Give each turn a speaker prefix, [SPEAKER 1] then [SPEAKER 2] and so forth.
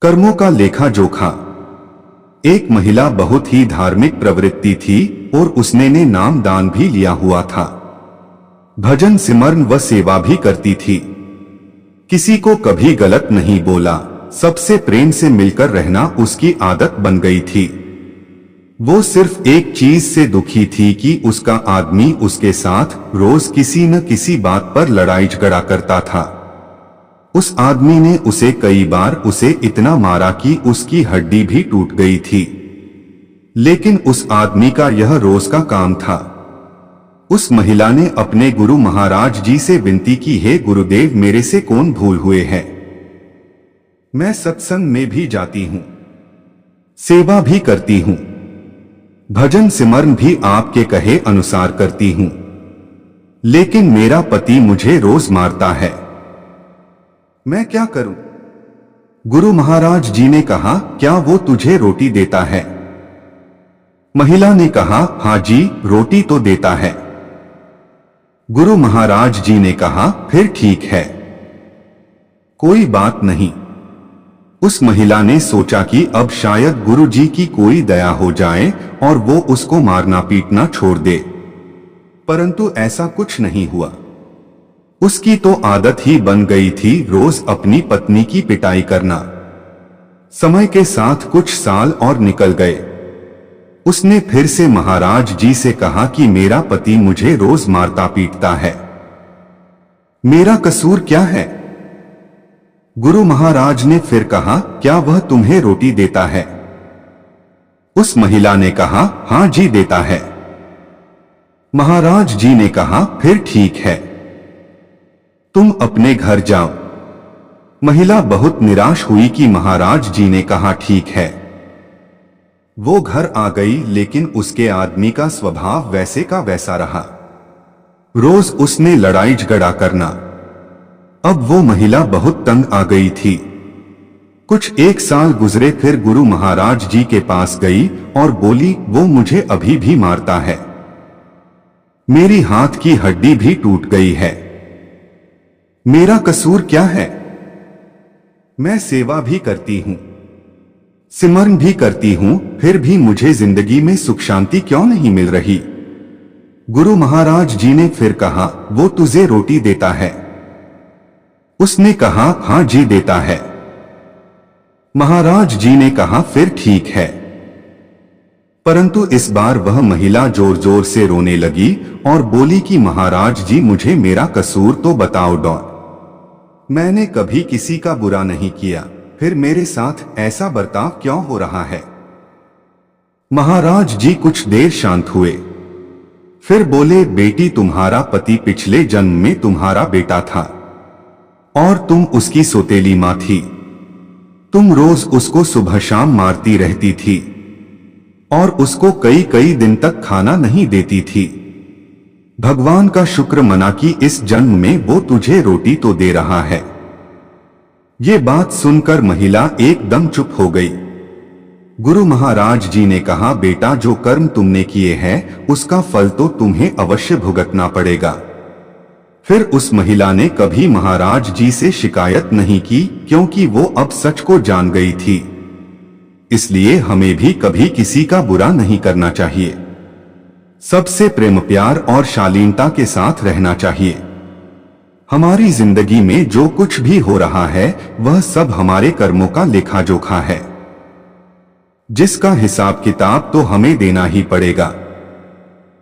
[SPEAKER 1] कर्मों का लेखा जोखा। एक महिला बहुत ही धार्मिक प्रवृत्ति थी और उसने नाम दान भी लिया हुआ था। भजन सिमरन व सेवा भी करती थी। किसी को कभी गलत नहीं बोला, सबसे प्रेम से मिलकर रहना उसकी आदत बन गई थी। वो सिर्फ एक चीज से दुखी थी कि उसका आदमी उसके साथ रोज किसी न किसी बात पर लड़ाई झगड़ा करता था। उस आदमी ने उसे कई बार उसे इतना मारा कि उसकी हड्डी भी टूट गई थी, लेकिन उस आदमी का यह रोज का काम था। उस महिला ने अपने गुरु महाराज जी से विनती की, हे गुरुदेव, मेरे से कौन भूल हुए हैं। मैं सत्संग में भी जाती हूँ, सेवा भी करती हूँ, भजन सिमरन भी आपके कहे अनुसार करती हूँ, लेकिन मेरा पति मुझे रोज मारता है। मैं क्या करूं? गुरु महाराज जी ने कहा, क्या वो तुझे रोटी देता है? महिला ने कहा, हाँ जी, रोटी तो देता है। गुरु महाराज जी ने कहा, फिर ठीक है, कोई बात नहीं। उस महिला ने सोचा कि अब शायद गुरु जी की कोई दया हो जाए और वो उसको मारना पीटना छोड़ दे, परंतु ऐसा कुछ नहीं हुआ। उसकी तो आदत ही बन गई थी रोज अपनी पत्नी की पिटाई करना। समय के साथ कुछ साल और निकल गए। उसने फिर से महाराज जी से कहा कि मेरा पति मुझे रोज मारता पीटता है, मेरा कसूर क्या है? गुरु महाराज ने फिर कहा, क्या वह तुम्हें रोटी देता है? उस महिला ने कहा, हाँ जी, देता है। महाराज जी ने कहा, फिर ठीक है, तुम अपने घर जाओ। महिला बहुत निराश हुई कि महाराज जी ने कहा ठीक है। वो घर आ गई, लेकिन उसके आदमी का स्वभाव वैसे का वैसा रहा। रोज उसने लड़ाई झगड़ा करना। अब वो महिला बहुत तंग आ गई थी। कुछ एक साल गुजरे, फिर गुरु महाराज जी के पास गई और बोली, वो मुझे अभी भी मारता है, मेरी हाथ की हड्डी भी टूट गई है, मेरा कसूर क्या है? मैं सेवा भी करती हूं, सिमरन भी करती हूं, फिर भी मुझे जिंदगी में सुख शांति क्यों नहीं मिल रही? गुरु महाराज जी ने फिर कहा, वो तुझे रोटी देता है? उसने कहा, हां जी, देता है। महाराज जी ने कहा, फिर ठीक है। परंतु इस बार वह महिला जोर जोर से रोने लगी और बोली कि महाराज जी, मुझे मेरा कसूर तो बताओ डॉ। मैंने कभी किसी का बुरा नहीं किया, फिर मेरे साथ ऐसा बर्ताव क्यों हो रहा है? महाराज जी कुछ देर शांत हुए, फिर बोले, बेटी, तुम्हारा पति पिछले जन्म में तुम्हारा बेटा था और तुम उसकी सौतेली मां थी। तुम रोज उसको सुबह शाम मारती रहती थी और उसको कई कई दिन तक खाना नहीं देती थी। भगवान का शुक्र मना कि इस जन्म में वो तुझे रोटी तो दे रहा है। ये बात सुनकर महिला एकदम चुप हो गई। गुरु महाराज जी ने कहा, बेटा, जो कर्म तुमने किए हैं उसका फल तो तुम्हें अवश्य भुगतना पड़ेगा। फिर उस महिला ने कभी महाराज जी से शिकायत नहीं की, क्योंकि वो अब सच को जान गई थी। इसलिए हमें भी कभी किसी का बुरा नहीं करना चाहिए। सबसे प्रेम, प्यार और शालीनता के साथ रहना चाहिए। हमारी जिंदगी में जो कुछ भी हो रहा है वह सब हमारे कर्मों का लेखा जोखा है, जिसका हिसाब किताब तो हमें देना ही पड़ेगा।